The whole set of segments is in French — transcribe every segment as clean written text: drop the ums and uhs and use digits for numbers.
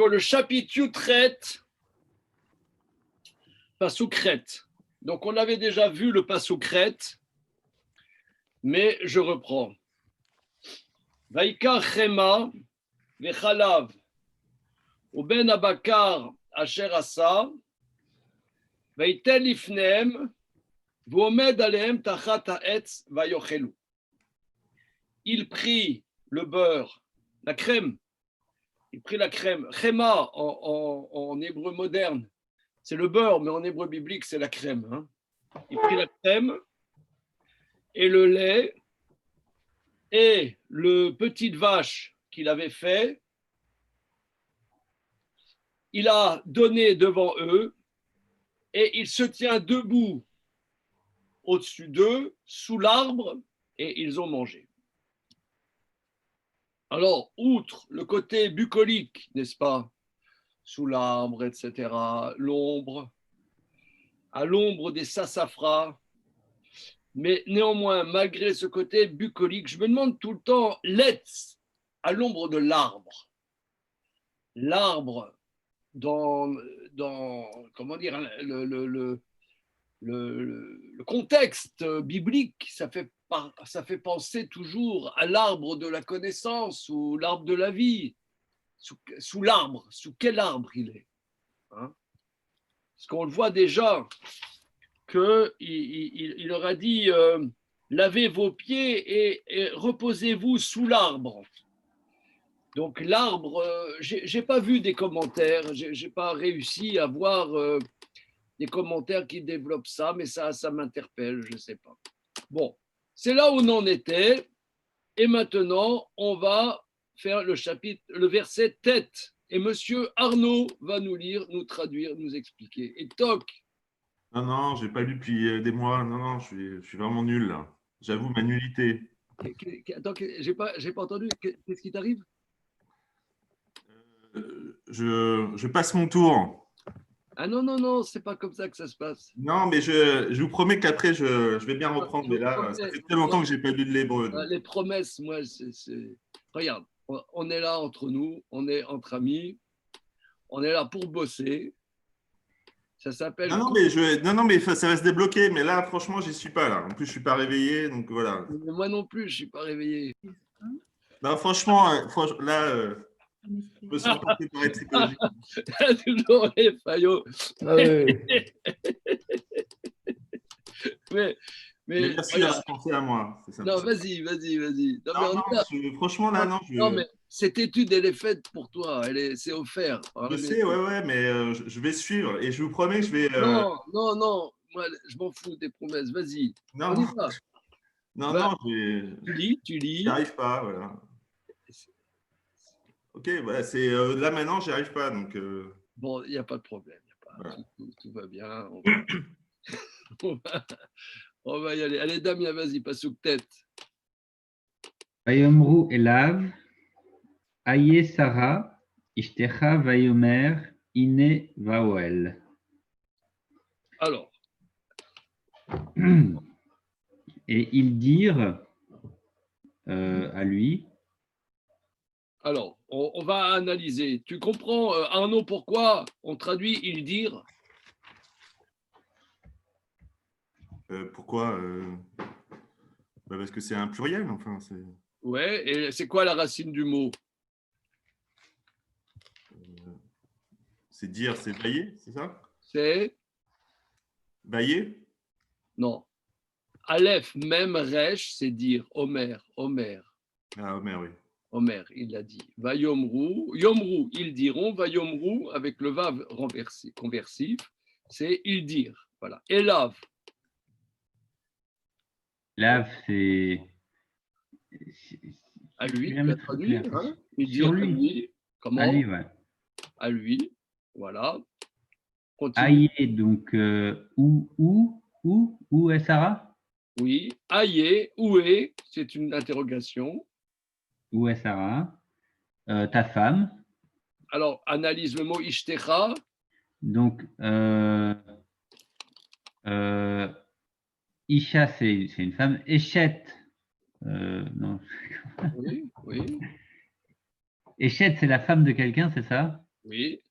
le chapitre Yutret, Pasukret. Donc, on avait déjà vu le Pasukret, mais je reprends. Vaikar Chema vechalav uben abakar asher asa veitel lifnehem v'omed alehem tachat ha'etz vayochelu. Il prit le beurre, la crème. Il prit la crème. Chema en hébreu moderne, c'est le beurre, mais en hébreu biblique, c'est la crème. Hein. Il prit la crème et le lait et le petit de vache qu'il avait fait. Il a donné devant eux et il se tient debout au-dessus d'eux, sous l'arbre, et ils ont mangé. Alors, outre le côté bucolique, n'est-ce pas, sous l'arbre, etc., l'ombre, à l'ombre des sassafras, mais néanmoins, malgré ce côté bucolique, je me demande tout le temps, l'être à l'ombre de l'arbre. L'arbre, dans comment dire, le contexte biblique, ça fait penser toujours à l'arbre de la connaissance ou l'arbre de la vie. Sous l'arbre, sous quel arbre il est, hein? Parce qu'on le voit déjà qu'il leur a dit lavez vos pieds et reposez-vous sous l'arbre. Donc l'arbre, j'ai pas vu des commentaires, j'ai pas réussi à voir des commentaires qui développent ça, mais ça m'interpelle, je sais pas. Bon, c'est là où on en était, et maintenant on va faire le verset tête. Et monsieur Arnaud va nous lire, nous traduire, nous expliquer. Et toc. Non, j'ai pas lu depuis des mois. Non, je suis vraiment nul là. J'avoue ma nullité. Attends, j'ai pas entendu. Qu'est-ce qui t'arrive? Je passe mon tour. Ah non, c'est pas comme ça que ça se passe. Non, mais je vous promets qu'après, je vais bien reprendre. Mais là, ça fait très longtemps que j'ai pas lu de l'hébreu. Les promesses, moi, regarde, on est là entre nous, on est entre amis, on est là pour bosser. Ça s'appelle. Non, mais ça va se débloquer. Mais là, franchement, j'y suis pas là. En plus, je suis pas réveillé, donc voilà. Mais moi non plus, je suis pas réveillé. Non, franchement, là, je me sens pas préparé psychologiquement. Toujours les faillots. Ah oui. mais merci d'avoir pensé à moi. Ça. Non, vas-y. Franchement, là, non. Non, mais cette étude, elle est faite pour toi. C'est offert. Je sais, ouais, mais je vais suivre et je vous promets que je vais. Non. Moi, je m'en fous des promesses. Vas-y. Non, on y va. Non, tu lis. J'y arrive pas, voilà. Ok, voilà, c'est là maintenant, j'y arrive pas, donc. Bon, il n'y a pas de problème. Voilà. Tout va bien. On va y aller. Allez, Damien, vas-y, passe sous tête. Vayomru elav, aye Sarah, ishtecha vayomer, ine vaoel. Alors. Et ils dirent à lui. Alors, on va analyser. Tu comprends, Arnaud, pourquoi on traduit ils dirent? Pourquoi parce que c'est un pluriel, enfin. Ouais, et c'est quoi la racine du mot? C'est dire, c'est bailler, c'est ça? C'est? Bailler? Non. Aleph, même Resh, c'est dire. Omer. Ah, Omer, oui. Omer, il l'a dit. Va yomru, ils diront. Va yomru, avec le vav conversif, c'est ils dirent. Voilà. Elav. Lav, c'est. À lui, tu as traduit, hein? Il dit à lui. Comment? À lui, ouais. À lui, voilà. Continue. Aïe, donc, où est Sarah? Oui, aïe, où est? C'est une interrogation. Où est Sarah? Ta femme. Alors, analyse le mot ishtecha. Donc, Isha, c'est une femme. Eshet, non. Oui. Eshet, c'est la femme de quelqu'un, c'est ça? Oui,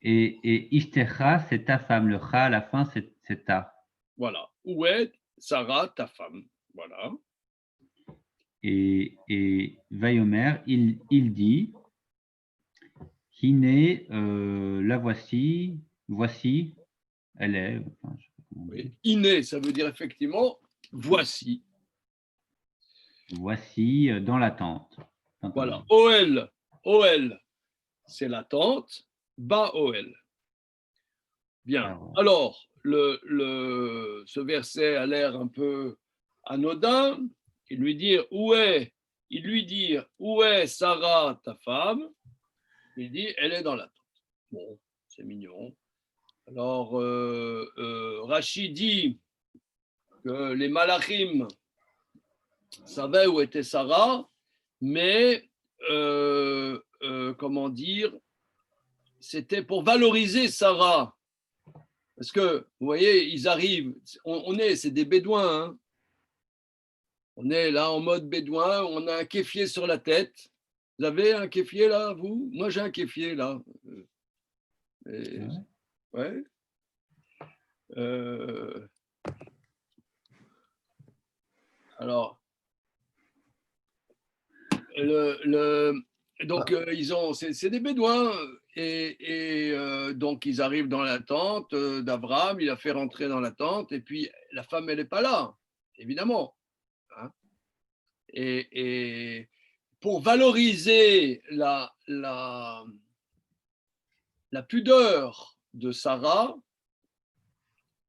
Et Ishtecha, c'est ta femme. Le Cha, à la fin, c'est ta. voilà. Où est Sarah, ta femme? Voilà. Et Vayomer, il dit, Hine, la voici, elle est. Enfin, je sais pas comment on dit. Oui. Iné, ça veut dire effectivement voici. Voici dans la tente. Voilà. Oel, Oel, c'est la tente. Ba Oel. Bien. Alors, ce verset a l'air un peu anodin. Il lui dit où est Sarah, ta femme? Il dit elle est dans la tente. Bon, c'est mignon. Alors, Rachid dit que les Malachim savaient où était Sarah, mais comment dire, c'était pour valoriser Sarah. Parce que, vous voyez, ils arrivent, c'est des bédouins, hein. On est là en mode bédouin, on a un kéfier sur la tête. Vous avez un kéfier là, vous? Moi, j'ai un kéfier là. Ouais. Alors, donc c'est des bédouins et donc ils arrivent dans la tente d'Abraham. Il a fait rentrer dans la tente et puis la femme elle n'est pas là, évidemment. Hein. Et pour valoriser la pudeur de Sarah,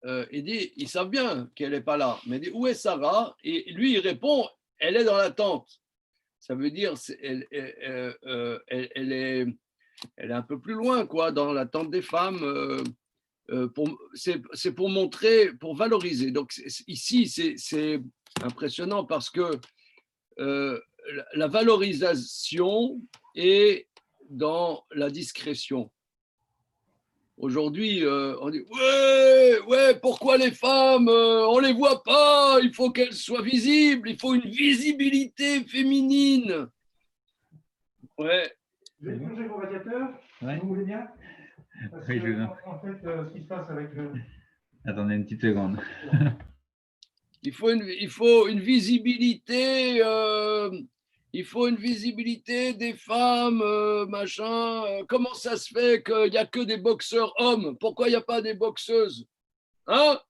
ils savent bien qu'elle n'est pas là. Mais il dit, où est Sarah? Et lui, il répond, elle est dans la tente. Ça veut dire, elle est un peu plus loin, quoi, dans la tente des femmes. C'est pour montrer, pour valoriser. Donc ici, c'est impressionnant parce que la valorisation est dans la discrétion. Aujourd'hui, on dit ouais, pourquoi les femmes, on les voit pas, il faut qu'elles soient visibles, il faut une visibilité féminine. Ouais. Je vais changer vos radiateurs, Ouais. vous voulez bien? Parce Oui, que, je veux bien. en fait, ce qui se passe avec le... Attendez une petite seconde. Il faut une visibilité. Il faut une visibilité des femmes, machin. Comment ça se fait qu'il n'y a que des boxeurs hommes? Pourquoi il n'y a pas des boxeuses? Hein,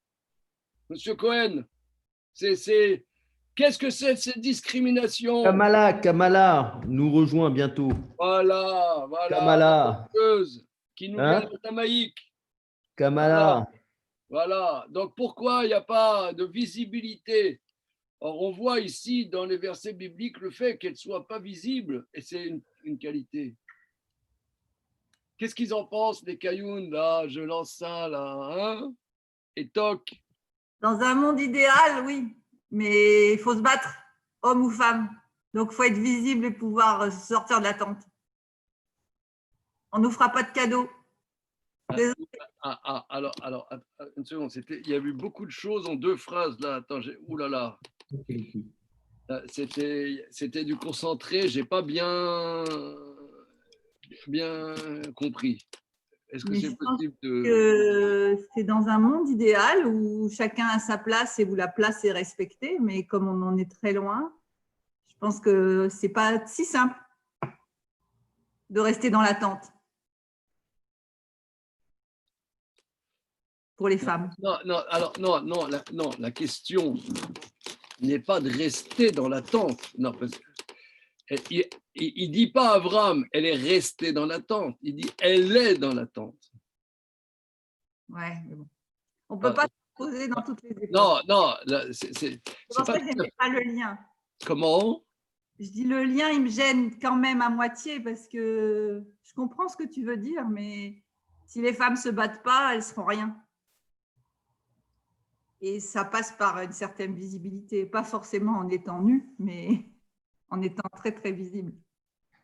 Monsieur Cohen? Qu'est-ce que c'est cette discrimination? Kamala nous rejoint bientôt. Voilà. Kamala. Boxeuse qui nous Hein? vient de Jamaïque. Kamala. Voilà. Donc pourquoi il n'y a pas de visibilité? Or, on voit ici dans les versets bibliques le fait qu'elle ne soit pas visible, et c'est une qualité. Qu'est-ce qu'ils en pensent, les caillounes, là? Je lance ça, là, hein? Et toc. Dans un monde idéal, oui, mais il faut se battre, homme ou femme. Donc, il faut être visible et pouvoir sortir de la tente. On ne nous fera pas de cadeaux. Alors, une seconde, il y a eu beaucoup de choses en deux phrases, là. Attends, oulala. C'était du concentré, j'ai pas bien compris. Est-ce que c'est possible de... C'est dans un monde idéal où chacun a sa place et où la place est respectée, mais comme on en est très loin, je pense que c'est pas si simple de rester dans l'attente pour les femmes. Non, la question n'est pas de rester dans l'attente. Non, parce il dit pas à Abraham, elle est restée dans l'attente. Il dit, elle est dans l'attente. Ouais, mais bon. On ne peut pas se poser dans toutes les époques. Non, c'est pour ça que je n'aime pas le lien. Comment? Je dis le lien, il me gêne quand même à moitié parce que je comprends ce que tu veux dire, mais si les femmes ne se battent pas, elles ne seront rien. Et ça passe par une certaine visibilité, pas forcément en étant nu, mais en étant très, très visible.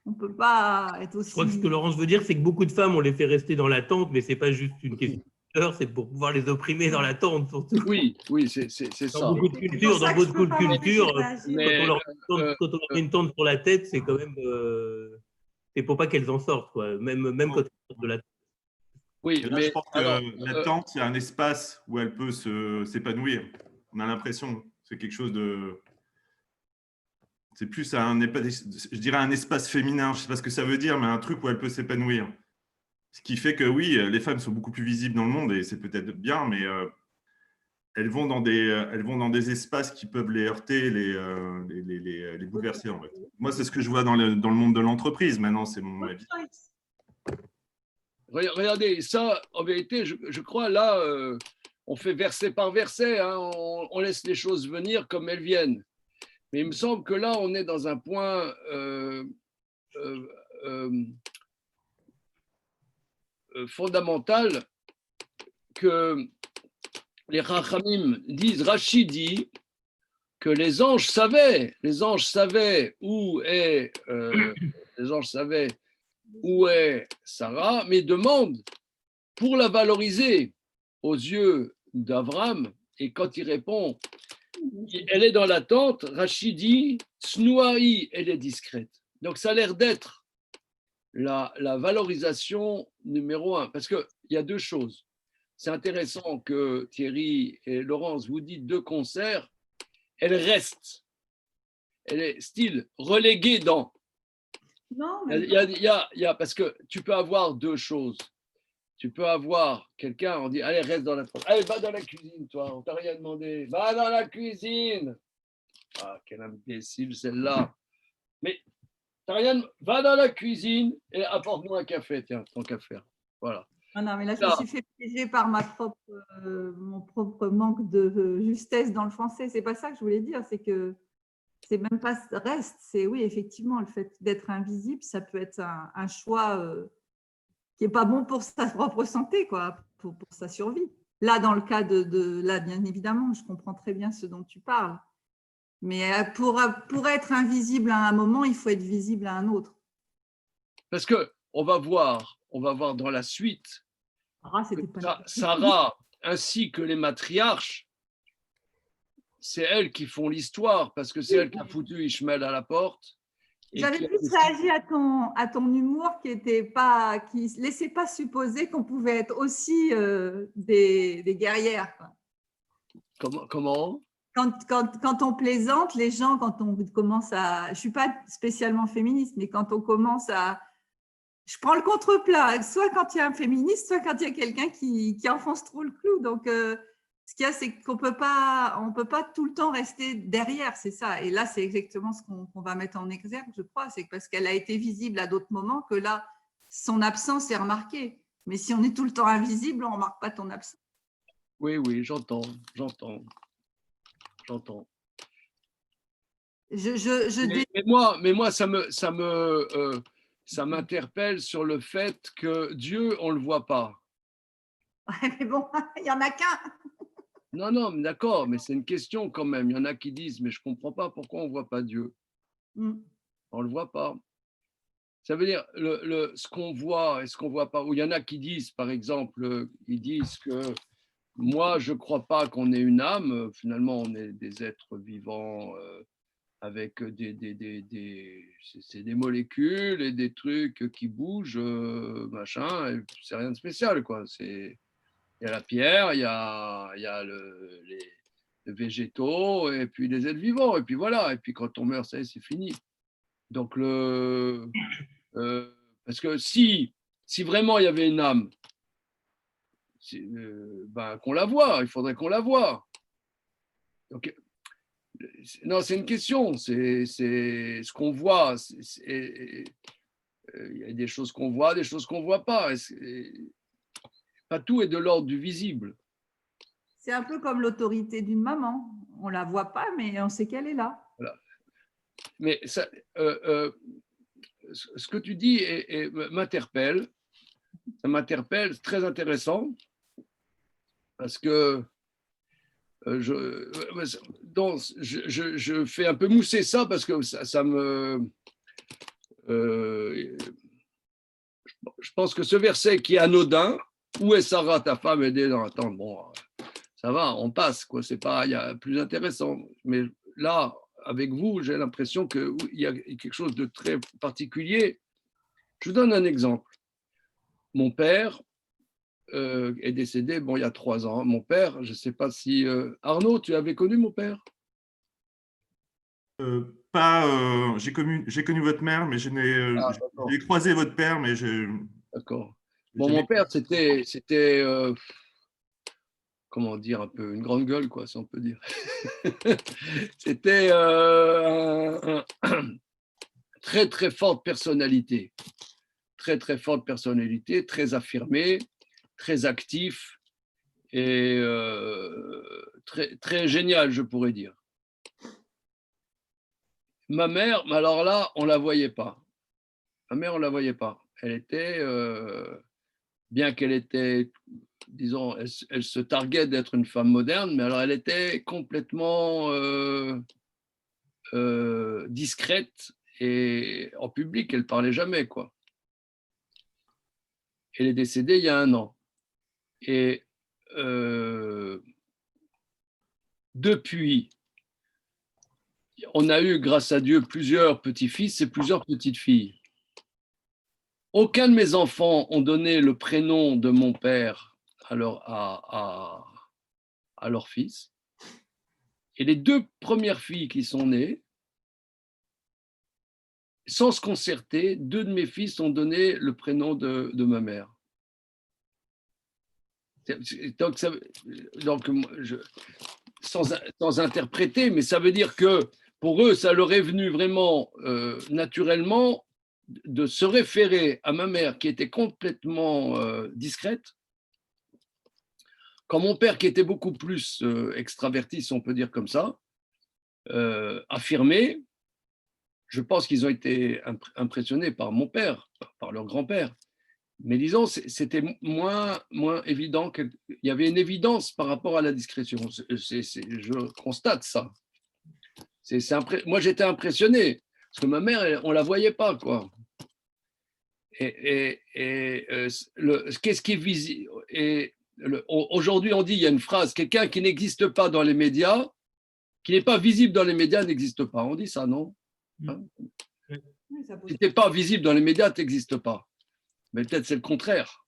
On ne peut pas être aussi… Je crois que ce que Laurence veut dire, c'est que beaucoup de femmes, on les fait rester dans l'attente, mais ce n'est pas juste une question de peur, c'est pour pouvoir les opprimer dans l'attente, surtout. Oui, c'est ça. Dans beaucoup de cultures, quand on leur met une tente sur la tête, c'est quand même… c'est pour pas qu'elles en sortent, quoi. Même quand elles de la Oui, Et là, mais je pense que alors, la tente, il y a un espace où elle peut s'épanouir. On a l'impression, c'est quelque chose de. C'est plus je dirais un espace féminin, je ne sais pas ce que ça veut dire, mais un truc où elle peut s'épanouir. Ce qui fait que oui, les femmes sont beaucoup plus visibles dans le monde et c'est peut-être bien, mais elles vont dans des espaces qui peuvent les heurter, les bouleverser en fait. Moi, c'est ce que je vois dans le monde de l'entreprise. Maintenant, c'est mon avis. regardez, ça, en vérité, je crois là, on fait verset par verset, hein, on laisse les choses venir comme elles viennent. Mais il me semble que là, on est dans un point fondamental que les Rachamim disent, Rachid dit que les anges savaient où est Sarah, mais demandent pour la valoriser aux yeux d'Avram. Et quand il répond, elle est dans la tente, Rachid dit, Snouaï, elle est discrète. Donc ça a l'air d'être la valorisation numéro 1. Parce qu'il y a deux choses. C'est intéressant que Thierry et Laurence vous dites deux concerts. Elle reste. Elle est style reléguée dans. Non, Parce que tu peux avoir deux choses. Tu peux avoir quelqu'un, on dit, allez, reste dans la tente. Allez, va dans la cuisine, toi, on t'a rien demandé. Va dans la cuisine. Ah, quel imbécile, celle-là. Mais t'as rien, va dans la cuisine et apporte-moi un café, tiens, ton café. Voilà. non, mais là, je me suis fait piéger par mon propre manque de justesse dans le français. C'est pas ça que je voulais dire, c'est que c'est même pas reste, c'est oui, effectivement, le fait d'être invisible, ça peut être un choix qui n'est pas bon pour sa propre santé, quoi, pour sa survie. Là, dans le cas là, bien évidemment, je comprends très bien ce dont tu parles. Mais pour être invisible à un moment, il faut être visible à un autre. Parce que on va voir dans la suite, Sarah ainsi que les matriarches, c'est elles qui font l'histoire, parce que c'est elle qui a foutu Ishmael à la porte. J'avais plus réagi à ton humour qui laissait pas supposer qu'on pouvait être aussi des guerrières. Quoi. Comment Quand on plaisante, les gens, quand on commence à… Je ne suis pas spécialement féministe, mais quand on commence à… Je prends le contre-plat, soit quand il y a un féministe, soit quand il y a quelqu'un qui enfonce trop le clou. Donc, ce qu'il y a, c'est qu'on peut pas tout le temps rester derrière, c'est ça. Et là, c'est exactement ce qu'on va mettre en exergue, je crois. C'est parce qu'elle a été visible à d'autres moments que là, son absence est remarquée. Mais si on est tout le temps invisible, on ne remarque pas ton absence. Oui, j'entends. Mais moi, ça m'interpelle sur le fait que Dieu, on ne le voit pas. Ouais, mais bon, il n'y en a qu'un. Non, mais d'accord, mais c'est une question quand même. Il y en a qui disent, mais je ne comprends pas pourquoi on ne voit pas Dieu. On ne le voit pas. Ça veut dire ce qu'on voit et ce qu'on ne voit pas. Ou il y en a qui disent, par exemple, ils disent que moi, je ne crois pas qu'on ait une âme. Finalement, on est des êtres vivants avec c'est des molécules et des trucs qui bougent, machin. C'est rien de spécial, quoi. Il y a la pierre, il y a les végétaux et puis les êtres vivants. Et puis voilà. Et puis quand on meurt, ça y est, c'est fini. Donc, parce que si vraiment il y avait une âme, qu'on la voie, il faudrait qu'on la voie. Donc, non, c'est une question, c'est ce qu'on voit. Il y a des choses qu'on voit, des choses qu'on ne voit pas. Pas tout est de l'ordre du visible. C'est un peu comme l'autorité d'une maman. On ne la voit pas, mais on sait qu'elle est là. Voilà. Mais ça, ce que tu dis m'interpelle. Ça m'interpelle, c'est très intéressant. Parce que je fais un peu mousser ça parce que ça me… je pense que ce verset qui est anodin, où est Sarah, ta femme, aidée dans la tente, bon, ça va, on passe, quoi, c'est pas, il y a plus intéressant. Mais là, avec vous, j'ai l'impression qu'il y a quelque chose de très particulier. Je vous donne un exemple. mon père est décédé il y a 3 ans. Mon père, je ne sais pas si… Arnaud, tu avais connu mon père? J'ai connu votre mère, mais D'accord. j'ai croisé votre père, mais D'accord. j'ai jamais- Mon père, c'était comment dire, un peu une grande gueule, quoi, si on peut dire. C'était très, très forte personnalité. Très, très forte personnalité, très affirmé, très actif et très, très génial, je pourrais dire. Ma mère, mais alors là, on ne la voyait pas. Ma mère, on ne la voyait pas. Elle était, bien qu'elle était, disons, elle se targuait d'être une femme moderne, mais alors elle était complètement discrète et en public, elle ne parlait jamais, quoi. Elle est décédée il y a 1 an. Et depuis, on a eu, grâce à Dieu, plusieurs petits-fils et plusieurs petites-filles. Aucun de mes enfants ont donné le prénom de mon père à leur fils. Et les 2 premières filles qui sont nées, sans se concerter, 2 de mes fils ont donné le prénom de ma mère. Donc, sans interpréter, mais ça veut dire que pour eux, ça leur est venu vraiment naturellement de se référer à ma mère qui était complètement discrète, quand mon père qui était beaucoup plus extraverti, si on peut dire comme ça, affirmé. Je pense qu'ils ont été impressionnés par mon père, par leur grand-père. Mais disons, c'était moins évident. Il y avait une évidence par rapport à la discrétion. Je constate ça. Moi, j'étais impressionné. Parce que ma mère, on ne la voyait pas, quoi. Qu'est-ce qui est visible? Aujourd'hui, on dit, il y a une phrase, quelqu'un qui n'existe pas dans les médias, qui n'est pas visible dans les médias, n'existe pas. On dit ça, non? Hein? Si tu n'es pas visible dans les médias, tu n'existes pas. Mais peut-être c'est le contraire.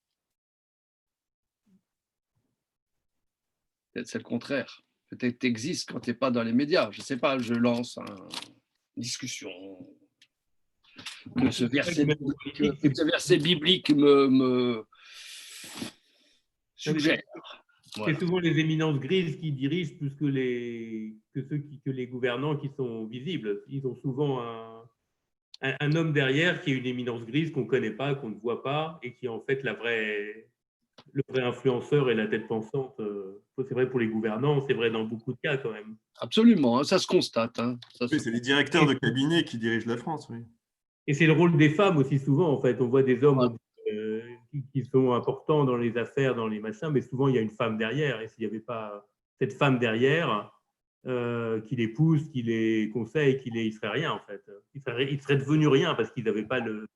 Peut-être c'est le contraire. Peut-être tu existes quand tu n'es pas dans les médias. Je ne sais pas, je lance une discussion. Que ce verset biblique me suggère. Voilà. C'est souvent les éminences grises qui dirigent plus que les gouvernants qui sont visibles. Ils ont souvent un homme derrière qui est une éminence grise qu'on ne connaît pas, qu'on ne voit pas, et qui est en fait le vrai influenceur et la tête pensante. C'est vrai pour les gouvernants, c'est vrai dans beaucoup de cas quand même. Absolument, ça se constate. Oui, c'est les directeurs de cabinet qui dirigent la France, oui. Et c'est le rôle des femmes aussi souvent, en fait. On voit des hommes qui sont importants dans les affaires, dans les machins, mais souvent il y a une femme derrière. Et s'il n'y avait pas cette femme derrière qui les pousse, qui les conseille, il ne serait rien, en fait. Il serait devenu rien parce qu'ils n'avaient pas le…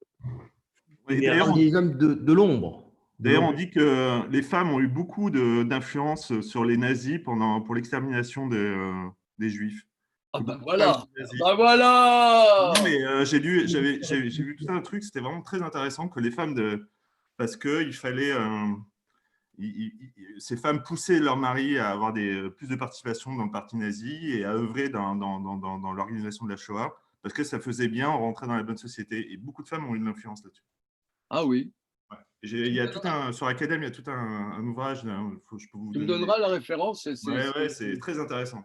D'ailleurs, des hommes de l'ombre. D'ailleurs, on dit que les femmes ont eu beaucoup d'influence sur les nazis pour l'extermination des Juifs. Ah ben voilà, voilà. Mais j'ai vu tout un truc, c'était vraiment très intéressant que les femmes, parce qu'il fallait, ces femmes poussaient leurs maris à avoir plus de participation dans le parti nazi et à œuvrer dans l'organisation de la Shoah, parce que ça faisait bien, on rentrait dans la bonne société. Et beaucoup de femmes ont eu de l'influence là-dessus. Ah oui. Ouais. Il y a sur Academ, il y a tout un ouvrage. Je peux vous tu me donneras la référence. C'est très intéressant.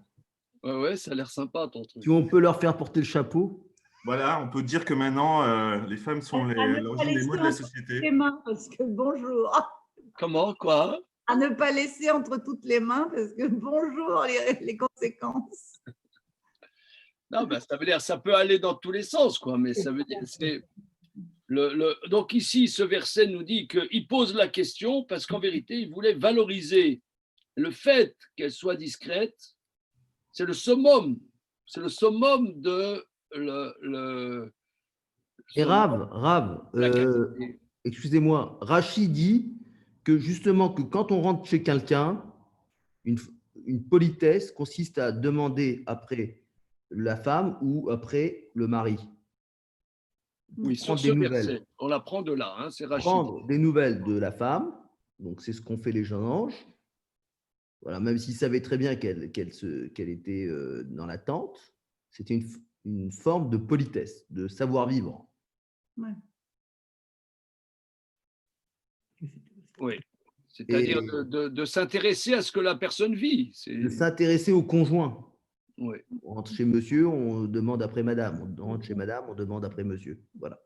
Ouais, ça a l'air sympa ton truc. Si on peut leur faire porter le chapeau. Voilà, on peut dire que maintenant, les femmes sont l'origine des maux de la société. Les mains, parce que bonjour. Comment, quoi? À ne pas laisser entre toutes les mains, parce que bonjour les conséquences. Non, ben, ça veut dire ça peut aller dans tous les sens, quoi. Mais ça veut dire donc ici, ce verset nous dit qu'il pose la question parce qu'en vérité, il voulait valoriser le fait qu'elle soit discrète. C'est le summum de Et Rav, excusez-moi, Rachid dit que justement que quand on rentre chez quelqu'un, une politesse consiste à demander après la femme ou après le mari. Oui, sur prendre ce des nouvelles. verset, on l'apprend de là, hein, c'est Rachid. Prendre des nouvelles de la femme, donc c'est ce qu'ont fait les jeunes anges. Voilà, même s'ils savaient très bien qu'elle était dans la tente, c'était une forme de politesse, de savoir-vivre. Ouais. Oui, c'est-à-dire Et- de s'intéresser à ce que la personne vit. De s'intéresser au conjoint. Oui. On rentre chez monsieur, on demande après madame. On rentre chez madame, on demande après monsieur. Voilà.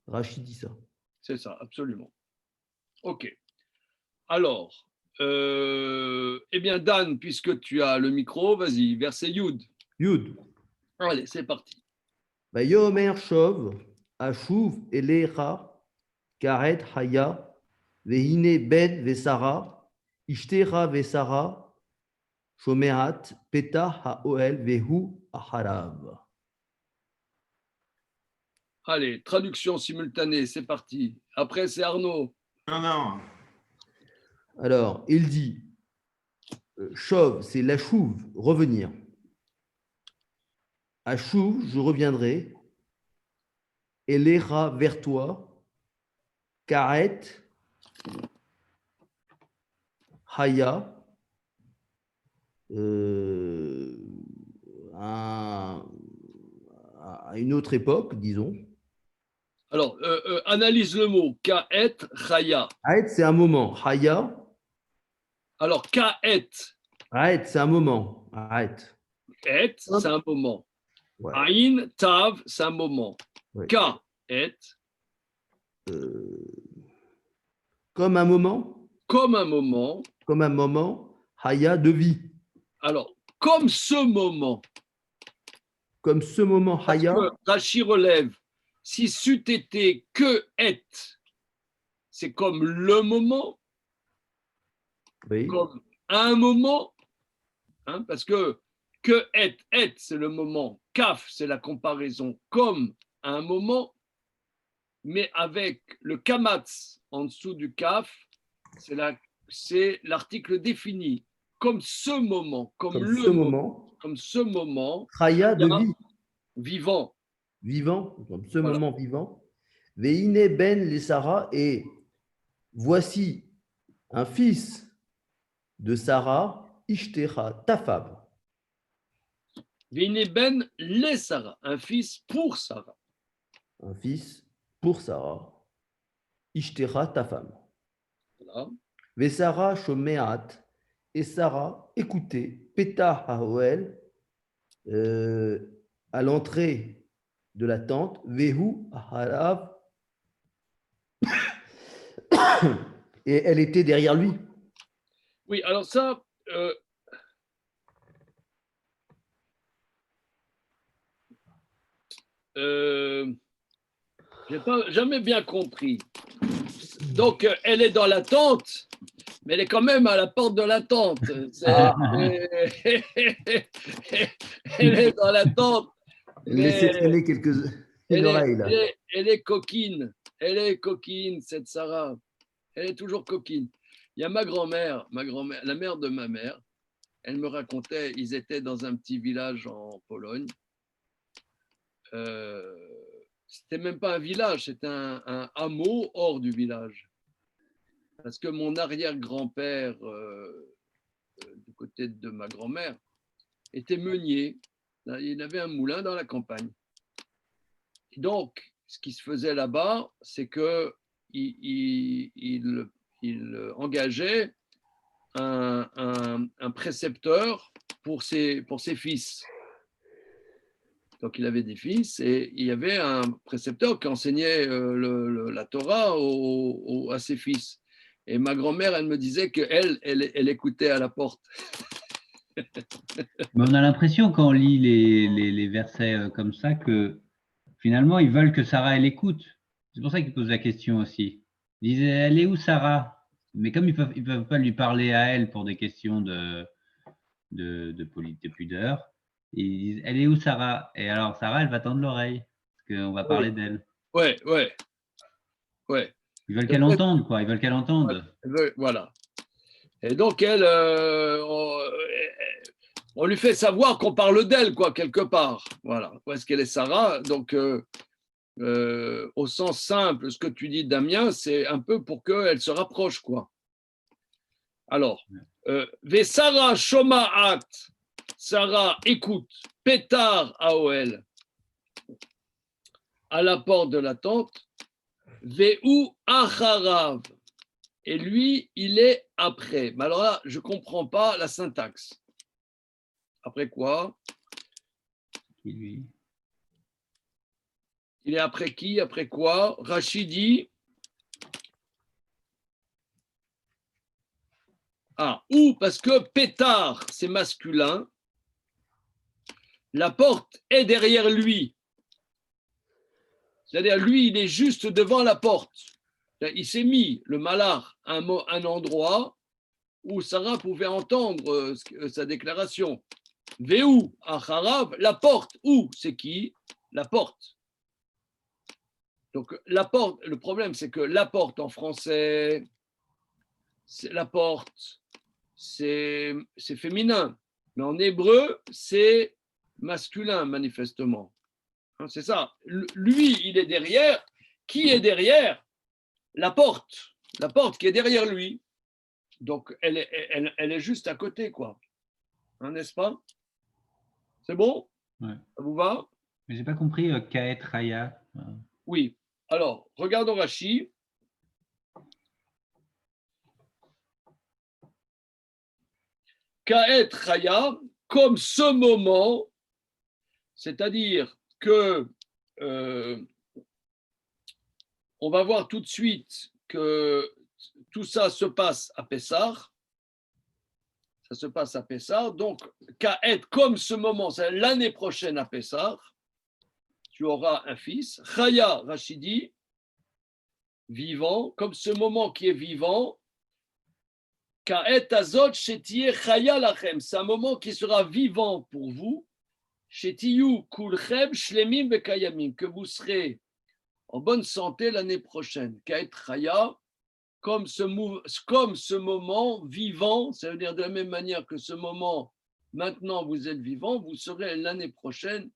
Rachid dit ça. C'est ça, absolument. OK. Alors, eh bien, Dan, puisque tu as le micro, vas-y, verset Yud. Yud. Allez, c'est parti. Vayomer Shov, Ashuv Elecha, Karet Haya, Vehine Ben Vesara, Ishtera Vesara, Shomehat, Peta Haoel, Vehu Aharav. Allez, traduction simultanée, c'est parti. Après, c'est Arnaud. Non. Alors, il dit, Shov, c'est l'Ashuv, revenir. Ashuv, je reviendrai. Elecha, vers toi. Karet, Haya, à une autre époque, disons. Alors, analyse le mot. Ka'et, Chaya. Haet, c'est un moment. Haya, Alors, Ka'et, Haet, c'est un moment. Haet. Et, c'est un moment. Ouais. Aïn, Tav, c'est un moment. Ouais. Ka'et, Comme un moment. comme un moment. Comme un moment. Haya, de vie. Alors, comme ce moment. Comme ce moment. Parce Haya. que Rachid relève, si c'eût été que et, c'est comme le moment, Oui. comme un moment, hein, parce que et, c'est le moment, kaf, c'est la comparaison, comme un moment, mais avec le kamatz en dessous du kaf, c'est l'article défini, comme ce moment, comme le ce moment, moment. comme ce moment, Haya, de vie. vivant. Vivant. Comme ce Voilà. moment vivant. Veine ben les Sarah. Et voici un fils de Sarah, Ishtera, ta femme. Vine ben les Sarah, un fils pour Sarah. Un fils pour Sarah, Ishtera, ta femme. Voilà. Vesara shomeat, et Sarah écoutait, Peta Haoel, à l'entrée de la tente, Vehu Harav, et elle était derrière lui. Oui, alors ça, j'ai pas jamais bien compris. Donc, elle est dans la tente, mais elle est quand même à la porte de la tente. Elle est dans la tente, Laissez mais traîner une oreille là. elle est coquine. Elle est coquine, cette Sarah. Elle est toujours coquine. Il y a ma grand-mère, la mère de ma mère. Elle me racontait, ils étaient dans un petit village en Pologne. C'était même pas un village, c'était un hameau hors du village. Parce que mon arrière-grand-père, du côté de ma grand-mère, était meunier. Il avait un moulin dans la campagne. Et donc, ce qui se faisait là-bas, c'est que il engageait un précepteur pour ses fils. Donc, il avait des fils et il y avait un précepteur qui enseignait la Torah à ses fils. Et ma grand-mère, elle me disait qu'elle elle écoutait à la porte. Mais on a l'impression quand on lit les versets comme ça que finalement ils veulent que Sarah elle écoute. C'est pour ça qu'ils posent la question aussi. Ils disent elle est où Sarah? Mais comme ils peuvent pas lui parler à elle pour des questions de pudeur, ils disent elle est où Sarah? Et alors Sarah elle va tendre l'oreille parce qu'on va parler d'elle. Ouais. Ils veulent qu'elle entende quoi. Ils veulent qu'elle entende. Voilà. Et donc On lui fait savoir qu'on parle d'elle, quoi, quelque part. Voilà. Où est-ce qu'elle est, Sarah? Donc, au sens simple, ce que tu dis, Damien, c'est un peu pour qu'elle se rapproche, quoi. Alors, Vesara Shomaat, Sarah écoute, Pétard Aoel, à la porte de la tente, Veu Acharav, et lui, il est après. Mais alors là, je ne comprends pas la syntaxe. Après quoi? Lui. Il est après qui? Après quoi? Rachid dit. Ou parce que pétard, c'est masculin, la porte est derrière lui. C'est-à-dire, lui, il est juste devant la porte. Il s'est mis, le malach, à un endroit où Sarah pouvait entendre sa déclaration. Veu acharav, la porte. Où? C'est qui? La porte. Donc, la porte, le problème, c'est que la porte en français, la porte, c'est féminin. Mais en hébreu, c'est masculin, manifestement. Hein, c'est ça. Lui, il est derrière. Qui est derrière? La porte. La porte qui est derrière lui. Donc, elle est juste à côté, quoi. Hein, n'est-ce pas? C'est bon? Ouais. Ça vous va? Mais j'ai pas compris Kaet Raya. Oui. Alors, regardons Rachi. Kaet Raya, comme ce moment, c'est-à-dire que on va voir tout de suite que tout ça se passe à Pessah. Ça se passe à Pessah. Donc, Kaet, comme ce moment, c'est l'année prochaine à Pessah, tu auras un fils. Chaya, Rachidi, vivant, comme ce moment qui est vivant. Kaet azot shetie chaya lachem, c'est un moment qui sera vivant pour vous. Shetiyu kulchem shlemim vekayamim, que vous serez en bonne santé l'année prochaine. Kaet chaya, comme ce moment vivant, ça veut dire de la même manière que ce moment, maintenant vous êtes vivant, vous serez l'année prochaine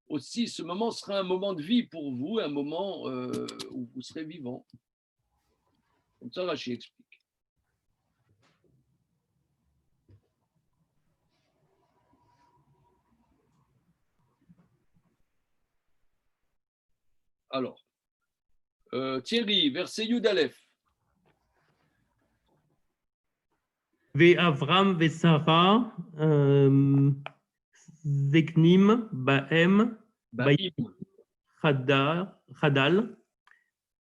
aussi. Ce moment sera un moment de vie pour vous, un moment où vous serez vivant. Comme ça, Rachid explique. Alors, Thierry, verset Yud Aleph. Ve'avram ve'Sara zeknim ba'em Baïm. chadal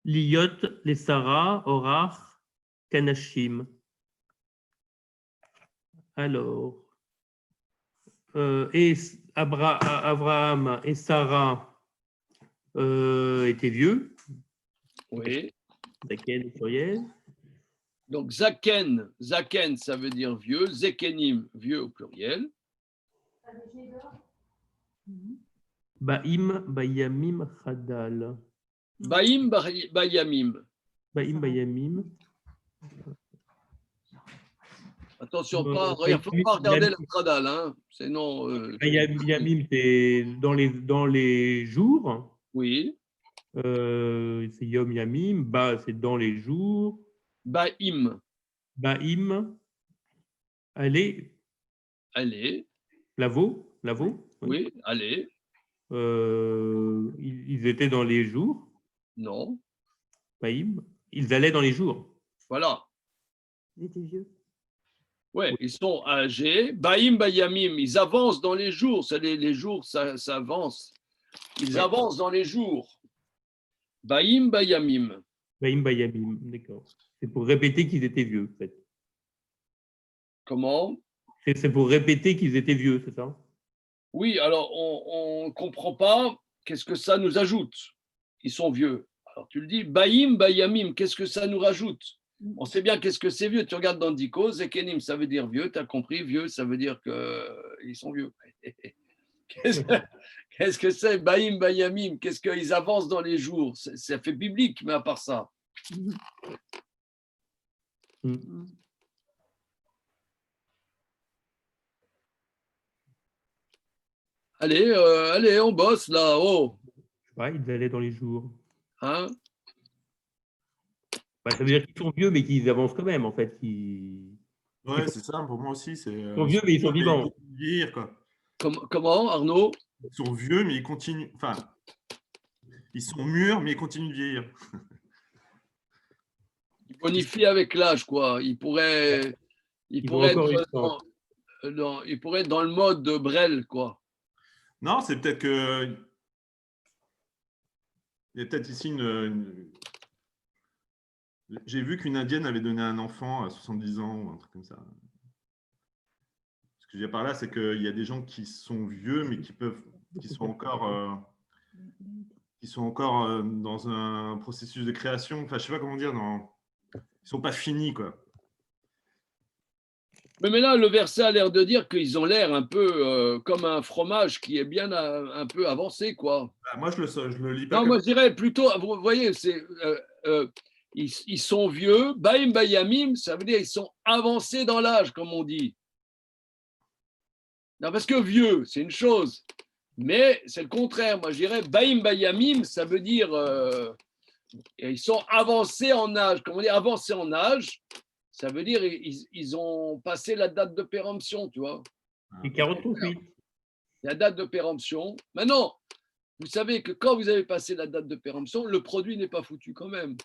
liot lesara orach kanashim. Alors, et Abraham et Sarah étaient vieux. Oui. Zaken, pluriel. Donc, Zaken, ça veut dire vieux. Zekenim, vieux au pluriel. Baïm, Bayamim, Chadal. Baïm, Bayamim. Baïm, Bayamim. Attention, il ne faut pas regarder la Tradal, hein, sinon. Bayamim, c'est dans les jours. Oui. C'est Yom Yamim. Ba, c'est dans les jours. Baïm. Baïm. Allez. Allez. Lavo. Oui, allez. Ils étaient dans les jours. Non. Baïm. Ils allaient dans les jours. Voilà. Ils étaient vieux. Ouais, ils sont âgés. Baïm, Bayamim, ils avancent dans les jours. C'est les jours, ça avance. Ils avancent dans les jours. Baïm, Bayamim. Baïm, Bayamim. D'accord. C'est pour répéter qu'ils étaient vieux, en fait. Comment? C'est pour répéter qu'ils étaient vieux, c'est ça? Oui, alors on ne comprend pas qu'est-ce que ça nous ajoute. Ils sont vieux. Alors tu le dis, Baïm, Bayamim, qu'est-ce que ça nous rajoute? On sait bien qu'est-ce que c'est vieux. Tu regardes dans Diko, Zekenim, ça veut dire vieux. Tu as compris, vieux, ça veut dire qu'ils sont vieux. Qu'est-ce que c'est, Baïm, Bayamim? Qu'est-ce qu'ils avancent dans les jours? Ça fait biblique, mais à part ça. Allez, on bosse là. Oh, Je sais pas, ils allaient dans les jours. hein? Bah, ça veut dire qu'ils sont vieux, mais qu'ils avancent quand même, en fait. Ils Ouais, c'est ça, pour moi aussi. sont vieux, mais ils sont vivants. continuent de vieillir, quoi. Comment, Arnaud? Ils sont vieux, mais ils continuent. Enfin, ils sont mûrs, mais ils continuent de vieillir. Il bonifie avec l'âge, quoi. Il pourrait Ils ont encore une chance. il pourrait être dans le mode de Brel, quoi. Non, c'est peut-être que. Il y a peut-être ici J'ai vu qu'une Indienne avait donné un enfant à 70 ans ou un truc comme ça. Ce que je veux dire par là, c'est qu'il y a des gens qui sont vieux, mais qui sont encore dans un processus de création. Enfin, je sais pas comment dire. Ils sont pas finis, quoi. Mais là, le verset a l'air de dire qu'ils ont l'air un peu comme un fromage qui est bien un peu avancé, quoi. Bah, moi, je le lis pas Non, comme moi, je dirais plutôt, vous voyez, ils sont vieux, baïm bayamim, ça veut dire ils sont avancés dans l'âge, comme on dit. Non, parce que vieux, c'est une chose, mais c'est le contraire. Moi, je dirais baïm bayamim, ça veut dire ils sont avancés en âge. Comment dire avancés en âge? Ça veut dire ils ont passé la date de péremption, tu vois. Et 48. La date de péremption. Maintenant, vous savez que quand vous avez passé la date de péremption, le produit n'est pas foutu quand même.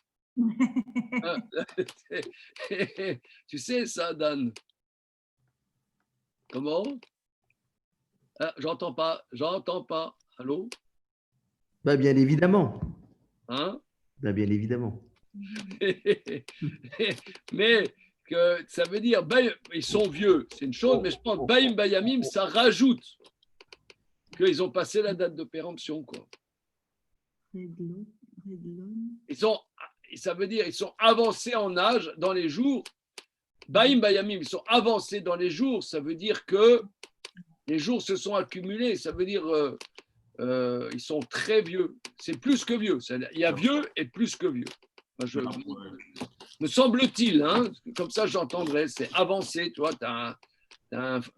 Hein? Tu sais ça, Dan? Comment? Ah, j'entends pas. Allô? Bah, bien évidemment. Hein? Bah, bien évidemment. Mais que ça veut dire, ils sont vieux, c'est une chose, mais je pense Baïm Bayamim, ça rajoute qu'ils ont passé la date de péremption, quoi. Ça veut dire ils sont avancés en âge dans les jours. Baïm Bayamim, ils sont avancés dans les jours, ça veut dire que les jours se sont accumulés, ça veut dire ils sont très vieux. C'est plus que vieux. Il y a vieux et plus que vieux. Me semble-t-il, hein, comme ça j'entendrais, c'est avancé, tu vois,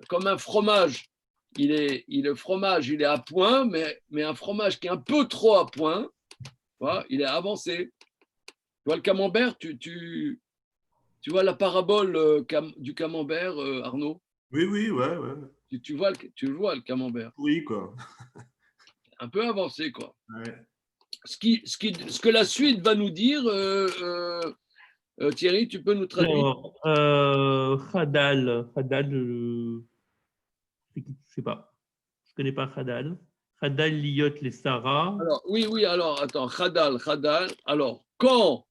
comme un fromage. Le fromage, il est à point, mais un fromage qui est un peu trop à point, tu vois, il est avancé. Tu vois le camembert, tu vois la parabole du camembert, Arnaud? Oui, ouais. Tu vois le camembert. Oui, quoi. Un peu avancé, quoi. Ouais. Ce que la suite va nous dire, Thierry, tu peux nous traduire? Khadal, je sais pas. Je connais pas Khadal. Khadal liyot les Sarah. Alors, oui, alors, attends, Khadal. Alors, quand